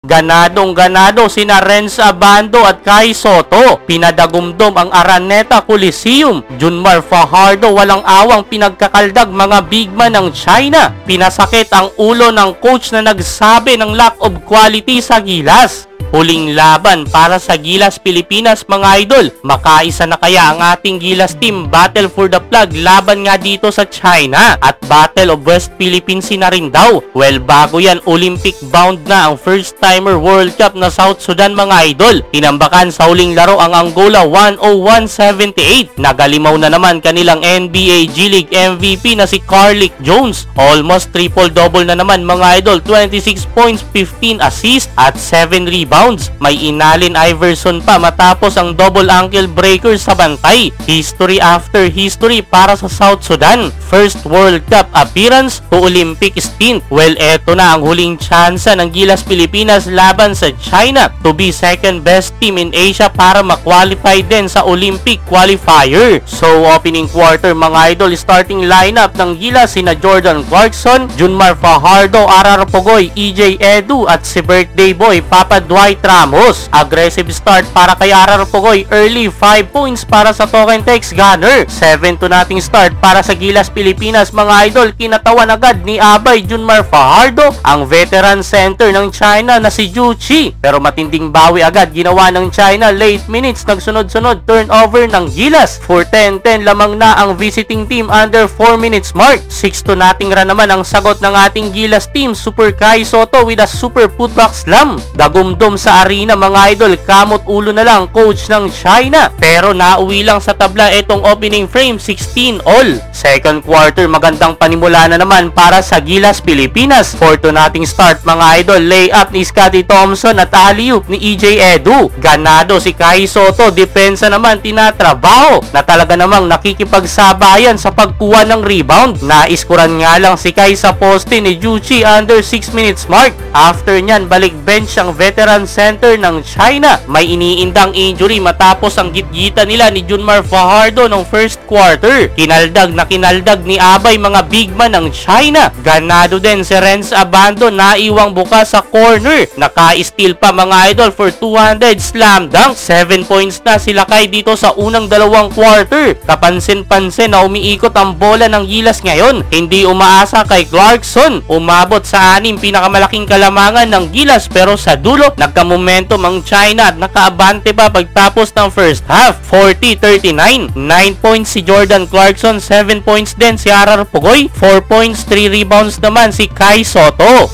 Ganadong-ganado sina Renz Abando at Kai Sotto. Pinadagumdom ang Araneta Coliseum. Junmar Fajardo walang awang pinagkakaldag mga bigman ng China. Pinasakit ang ulo ng coach na nagsabi ng lack of quality sa Gilas. Huling laban para sa Gilas Pilipinas mga idol. Makaisa na kaya ang ating Gilas team? Battle for the flag laban nga dito sa China at Battle of West Philippines na rin daw. Well, bago yan, Olympic bound na ang first timer World Cup na South Sudan mga idol. Tinambakan sa huling laro ang Angola 101-78. Nagalimaw na naman kanilang NBA G League MVP na si Carlick Jones. Almost triple-double na naman mga idol. 26 points, 15 assists at 7 rebounds. May inalin Iverson pa matapos ang double ankle breaker sa bantay. History after history para sa South Sudan. First World Cup appearance to Olympic stint. Well, eto na ang huling tsansa ng Gilas Pilipinas laban sa China to be second best team in Asia para ma-qualify din sa Olympic qualifier. So, opening quarter mga idol, starting lineup ng Gilas sina Jordan Clarkson, Junmar Fajardo, RR Pugoy, EJ Edu at si birthday boy Papa Dwight Ramos. Aggressive start para kay RR Pugoy. Early 5 points para sa Token Tex Gunner. 7-2 nating start para sa Gilas Pilipinas mga idol. Kinatawan agad ni Abay Junmar Fajardo ang veteran center ng China na si Ju Chi. Pero matinding bawi agad ginawa ng China. Late minutes nagsunod-sunod turnover ng Gilas. For 10-10 lamang na ang visiting team under 4 minutes mark. 6-2 nating run naman ang sagot ng ating Gilas team. Super Kai Sotto with a super putback slam. Dagumdom sa arena mga idol, kamot ulo na lang coach ng China. Pero nauwi lang sa tabla itong opening frame, 16 all. Second quarter, magandang panimula na naman para sa Gilas Pilipinas. 4-2 nating start mga idol, layup ni Scottie Thompson at alley-oop ni EJ Edu. Ganado si Kai Sotto, depensa naman tinatrabaho na talaga namang nakikipagsabayan sa pagkuha ng rebound. Naiskuran nga lang si Kai sa poste ni Juchi under 6 minutes mark. After nyan, balik bench ang veteran center ng China. May iniindang injury matapos ang gitgita nila ni Junmar Fajardo ng first quarter. Kinaldag na kinaldag ni Abay mga big man ng China. Ganado din si Renz Abando, naiwang bukas sa corner. Naka-steal pa mga idol for 200 slam dunk. 7 points na sila kay dito sa unang dalawang quarter. Kapansin-pansin na umiikot ang bola ng Gilas ngayon. Hindi umaasa kay Clarkson. Umabot sa 6 pinakamalaking kalamangan ng Gilas pero sa dulo nagka-momentum ang China at nakaabante pa pagtapos ng first half. 40-39. 9 points si Jordan Clarkson, 7 points din si RR Pugoy, 4 points, 3 rebounds naman si Kai Sotto.